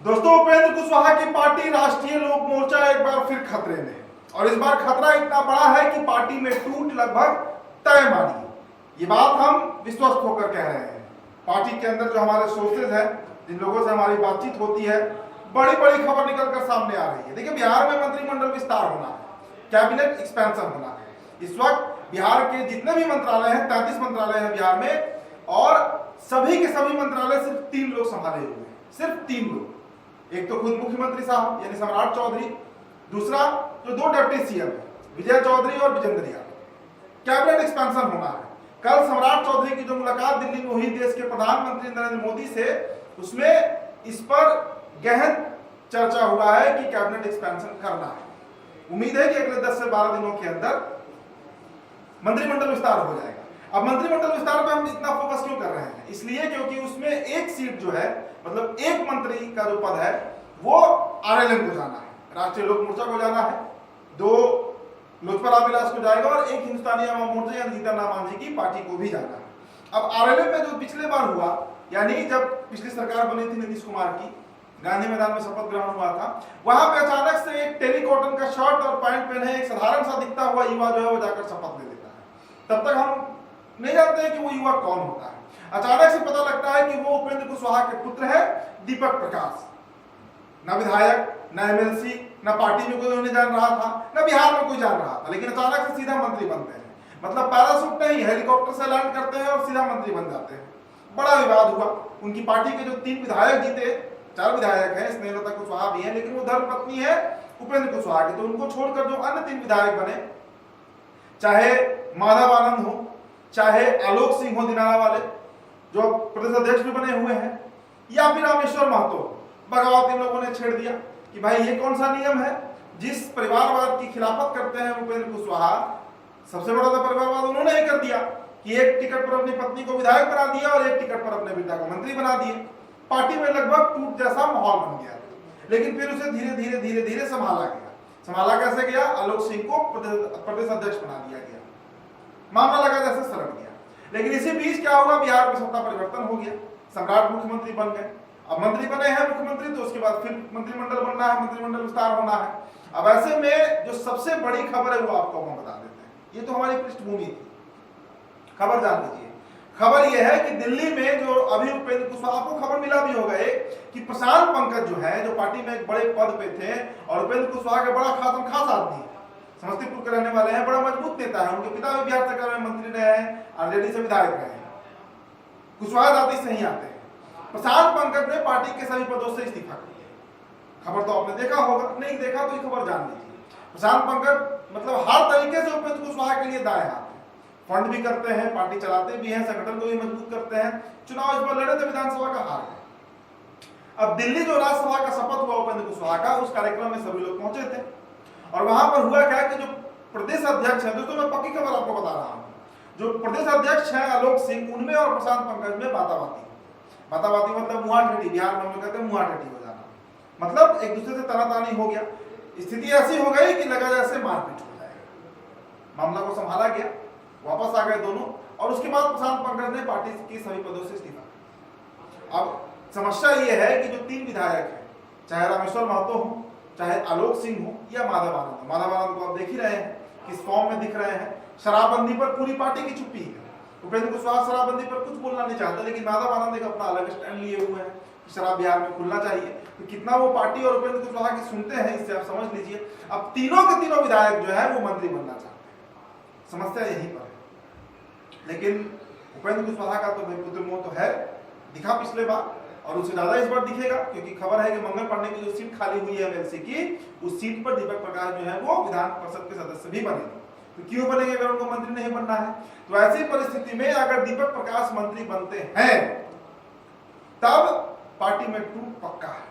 दोस्तों, उपेंद्र कुशवाहा की पार्टी राष्ट्रीय लोक मोर्चा एक बार फिर खतरे में है और इस बार खतरा इतना बड़ा है कि पार्टी में टूट लगभग तय मानी। ये बात हम विश्वस्त होकर कह रहे हैं। पार्टी के अंदर जो हमारे सोर्सेज हैं, जिन लोगों से हमारी बातचीत होती है, बड़ी बड़ी खबर निकलकर सामने आ रही है। देखिए, बिहार में मंत्रिमंडल विस्तार होना है, कैबिनेट एक्सपेंशन होना है। इस वक्त बिहार के जितने भी मंत्रालय हैं, 33 मंत्रालय हैं बिहार में, और सभी के सभी मंत्रालय सिर्फ 3 लोग संभाले हुए हैं, सिर्फ 3 लोग। एक तो खुद मुख्यमंत्री साहब यानी सम्राट चौधरी, दूसरा जो 2 डिप्टी सीएम है, विजय चौधरी और विजेंद्र यादव। कैबिनेट एक्सपेंशन होना है। कल सम्राट चौधरी की जो मुलाकात दिल्ली में हुई देश के प्रधानमंत्री नरेंद्र मोदी से, उसमें इस पर गहन चर्चा हुआ है कि कैबिनेट एक्सपेंशन करना है। उम्मीद है कि अगले 10 से 12 दिनों के अंदर मंत्रिमंडल विस्तार हो जाएगा। अब मंत्रिमंडल विस्तार पे हम इतना फोकस क्यों कर रहे हैं? इसलिए क्योंकि उसमें एक सीट जो है, मतलब एक मंत्री का जो पद है, वो आरएलएन को जाना है, राष्ट्रीय लोक मोर्चा को जाना है, 2 लोजपा रामविलास को जाएगा और एक हिंदुस्तानी अवाम मोर्चा यानी जीतन राम मांझी की पार्टी को भी जाना है। अब आरएलएन में जो पिछले बार हुआ, यानी जब पिछली सरकार बनी थी नीतीश कुमार की, गांधी मैदान में शपथ ग्रहण हुआ था, वहां पे अचानक से एक टेलीकॉटन का शर्ट और पैंट पहने एक साधारण सा दिखता हुआ युवा जो है वो जाकर शपथ ले लेता है। तब तक हम नहीं जानते हैं कि वो युवा कौन होता है। अचानक से पता लगता है कि वो उपेंद्र कुशवाहा के पुत्र है दीपक प्रकाश। न विधायक, न एमएलसी, न पार्टी में कोई उन्हें जान रहा था, न बिहार में कोई जान रहा था, लेकिन अचानक से सीधा मंत्री बनते हैं। मतलब पैराशूट नहीं, हेलीकॉप्टर से लैंड करते हैं और सीधा मंत्री बन जाते हैं। बड़ा विवाद हुआ। उनकी पार्टी के जो 3 विधायक जीते, 4 विधायक हैं, स्नेहलता कुशवाहा भी है, लेकिन वो धर्मपत्नी है उपेंद्र कुशवाहा की, तो उनको छोड़कर जो अन्य 3 विधायक बने, चाहे माधव आनंद हो, चाहे आलोक सिंह हो दिनारा वाले, जो प्रदेश अध्यक्ष भी बने हुए हैं, या फिर रामेश्वर महतो, बगावत इन लोगों ने छेड़ दिया कि भाई ये कौन सा नियम है? जिस परिवारवाद की खिलाफत करते हैं उपेंद्र कुशवाहा, सबसे बड़ा तो परिवारवाद उन्होंने ही कर दिया कि एक टिकट पर अपनी पत्नी को विधायक बना दिया और एक टिकट पर अपने बेटा को मंत्री बना दिए। पार्टी में लगभग टूट जैसा माहौल बन गया, लेकिन फिर उसे धीरे धीरे धीरे धीरे संभाला गया। संभाला कैसे गया? आलोक सिंह को प्रदेश अध्यक्ष बना दिया गया, मामला लगा जैसे सलट गया। लेकिन इसी बीच क्या हुआ? बिहार में सत्ता परिवर्तन हो गया, सम्राट मुख्यमंत्री बन गए। अब मंत्री बने हैं मुख्यमंत्री, तो उसके बाद फिर मंत्रिमंडल बनना है, मंत्रिमंडल विस्तार होना है। अब ऐसे में जो सबसे बड़ी खबर है वो आपको हम बता देते हैं। ये तो हमारी पृष्ठभूमि थी, खबर जान लीजिए। खबर यह है कि दिल्ली में जो अभी उपेंद्र कुशवाहा को खबर मिला भी होगा कि प्रशांत पंकज जो है, जो पार्टी में एक बड़े पद पे थे और उपेंद्र कुशवाहा के बड़ा खास आदमी है, समस्तीपुर के रहने वाले हैं, बड़ा मजबूत नेता है। उनके पिता भी बिहार सरकार में मंत्री रहे हैं, आरजेडी से विधायक रहे हैं, कुशवाहा जाति से ही आते हैं। प्रशांत पंकज ने पार्टी के सभी पदों से इस्तीफा कर दिया। खबर तो आपने देखा होगा, नहीं देखा तो ये खबर जान लीजिए। प्रशांत पंकज मतलब हर तरीके से उपेंद्र कुशवाहा के लिए दाएं हाथ है। फंड भी करते हैं, पार्टी चलाते भी हैं, संगठन को भी मजबूत करते हैं। चुनाव इस बार लड़े थे, विधानसभा का हार गए। अब दिल्ली जो राज्यसभा का शपथ हुआ उपेंद्र कुशवाहा का, उस कार्यक्रम में सभी लोग पहुंचे थे और वहां पर हुआ क्या कि जो प्रदेश अध्यक्ष है, दोस्तों मैं पक्की खबर आपको बता रहा हूं, जो प्रदेश अध्यक्ष है आलोक सिंह, उनमें और प्रशांत पंकज में बाताबाती मतलब मुहाठेठी, बिहार में हम लोग कहते हैं मुहाठेठी हो जाना, मतलब एक दूसरे से तनातानी हो गया। स्थिति ऐसी हो गई कि लगा जैसे मारपीट हो जाएगा। मामला को संभाला गया, वापस आ गए दोनों, और उसके बाद प्रशांत पंकज ने पार्टी की सभी पदों से इस्तीफा। अब समस्या ये है कि जो 3 विधायक हैं, चाहे रामेश्वर महतो हो, चाहे आलोक सिंह हो या माधव आनंद को आप देख ही रहे हैं किस फॉर्म में दिख रहे हैं। शराबबंदी पर पूरी पार्टी की चुप्पी है। उपेंद्र कुशवाहा शराबबंदी पर कुछ बोलना नहीं चाहते, लेकिन माधव आनंद एक अपना अलग स्टैंड लिए हुए हैं कि शराब बिहार में खुलना चाहिए। तो कितना वो पार्टी और उपेंद्र कुशवाहा की सुनते हैं, इससे आप समझ लीजिए। अब तीनों के तीनों विधायक जो है वो मंत्री बनना चाहते हैं। समस्या यहीं पर है। लेकिन उपेंद्र कुशवाहा का तो पुत्र मोह तो है, दिखा पिछले बार, और उससे ज्यादा इस बार दिखेगा, क्योंकि खबर है कि मंगल पांडे की जो सीट खाली हुई है एमएलसी की, उस सीट पर दीपक प्रकाश जो है वो विधान परिषद के सदस्य भी बनेंगे। तो क्यों बनेंगे अगर उनको मंत्री नहीं बनना है? तो ऐसी परिस्थिति में अगर दीपक प्रकाश मंत्री बनते हैं तब पार्टी में टूट पक्का है,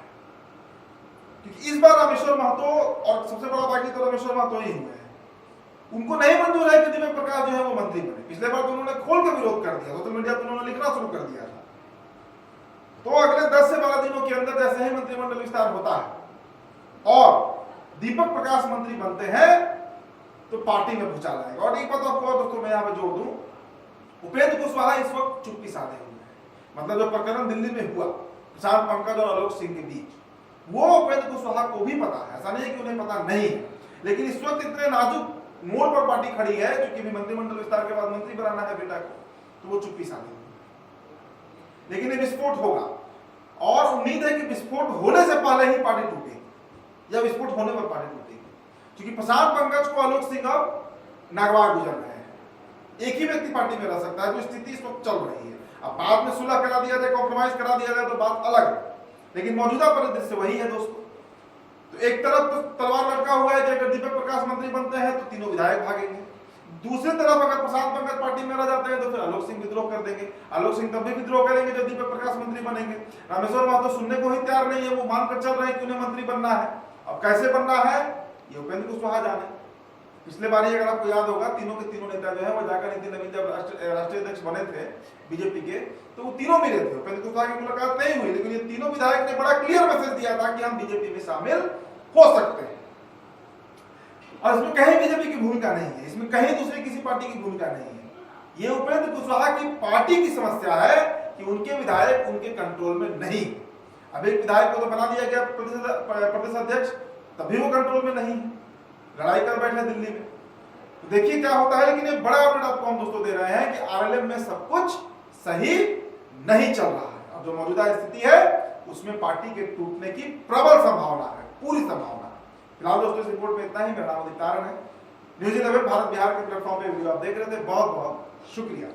क्योंकि इस बार रामेश्वर महतो, और सबसे बड़ा बाकी तो रामेश्वर महतो ही हुए हैं, उनको नहीं मंजूर है कि दीपक प्रकाश जो है वो मंत्री बने। पिछले बार तो उन्होंने खोल के विरोध कर दिया, सोशल मीडिया पर उन्होंने लिखना शुरू कर दिया था। तो अगले 10 से 12 दिनों के अंदर जैसे ही मंत्रिमंडल विस्तार होता है और दीपक प्रकाश मंत्री बनते हैं तो पार्टी में भूचाल आएगा। और एक बात आपको दोस्तों मैं यहाँ पे जोड़ दूं, उपेंद्र कुशवाहा इस वक्त चुप्पी साधे हुए हैं। मतलब जो प्रकरण दिल्ली में हुआ प्रशांत पंकज और आलोक सिंह के बीच, वो उपेंद्र कुशवाहा को भी पता है, ऐसा नहीं है कि उन्हें पता नहीं है। लेकिन इस वक्त इतने नाजुक मोड़ पर पार्टी खड़ी है, क्योंकि मंत्रिमंडल विस्तार के बाद मंत्री बनाना है बेटा को, तो वो चुप्पी साधी। लेकिन ये विस्फोट होगा और उम्मीद है कि विस्फोट होने से पहले ही पार्टी टूटेगी या विस्फोट होने पर पार्टी टूटेगी, क्योंकि प्रशांत पंकज को आलोक सिंह अब नागवार गुजर रहे हैं। एक ही व्यक्ति पार्टी में रह सकता है, जो स्थिति इस वक्त चल रही है। अब बाद में सुलह करा दिया जाए, कॉम्प्रोमाइज करा दिया जाए तो बात अलग है, लेकिन मौजूदा परिदृश्य वही है दोस्तों। तो एक तरफ तो तलवार लटका हुआ है कि अगर दीपक प्रकाश मंत्री बनते हैं तो तीनों विधायक भागेंगे, दूसरी तरफ अगर प्रशांत पंकज पार्टी में रह जाते हैं तो फिर आलोक सिंह विद्रोह कर देंगे। आलोक सिंह तब भी विद्रोह करेंगे जब दीपक प्रकाश मंत्री बनेंगे। रामेश्वर महतो सुनने को ही तैयार नहीं है, वो मानकर चल रहे हैं कि उन्हें मंत्री बनना है। अब कैसे बनना है ये उपेंद्र कुशवाहा जाने। पिछले बार अगर आपको याद होगा, तीनों के तीनों नेता जो है वो जाकर नितिन नवीन जब राष्ट्रीय अध्यक्ष बने थे बीजेपी के, तो वो तीनों मिले थे। उपेंद्र कुशवाहा की मुलाकात नहीं हुई, लेकिन ये तीनों विधायक ने बड़ा क्लियर मैसेज दिया था कि हम बीजेपी में शामिल हो सकते हैं। और इसमें कहीं बीजेपी की भूमिका नहीं है, इसमें कहीं दूसरी किसी पार्टी की भूमिका नहीं है। ये उपेंद्र कुशवाहा की पार्टी की समस्या है कि उनके विधायक उनके कंट्रोल में नहीं। अब एक विधायक को तो बना दिया गया प्रदेश अध्यक्ष, तभी वो कंट्रोल में नहीं है, लड़ाई कर बैठे दिल्ली में। तो देखिए क्या होता है। लेकिन ये बड़ा अपडेट आपको हम दोस्तों दे रहे हैं कि आरएलएम में सब कुछ सही नहीं चल रहा है। अब जो मौजूदा स्थिति है उसमें पार्टी के टूटने की प्रबल संभावना है, पूरी संभावना। फिलहाल दोस्तों इस रिपोर्ट में इतना ही। मेरा नाम अधिक तारण है। न्यूज़ 11 भारत बिहार के प्लेटफॉर्म पे वीडियो आप देख रहे थे, बहुत बहुत शुक्रिया।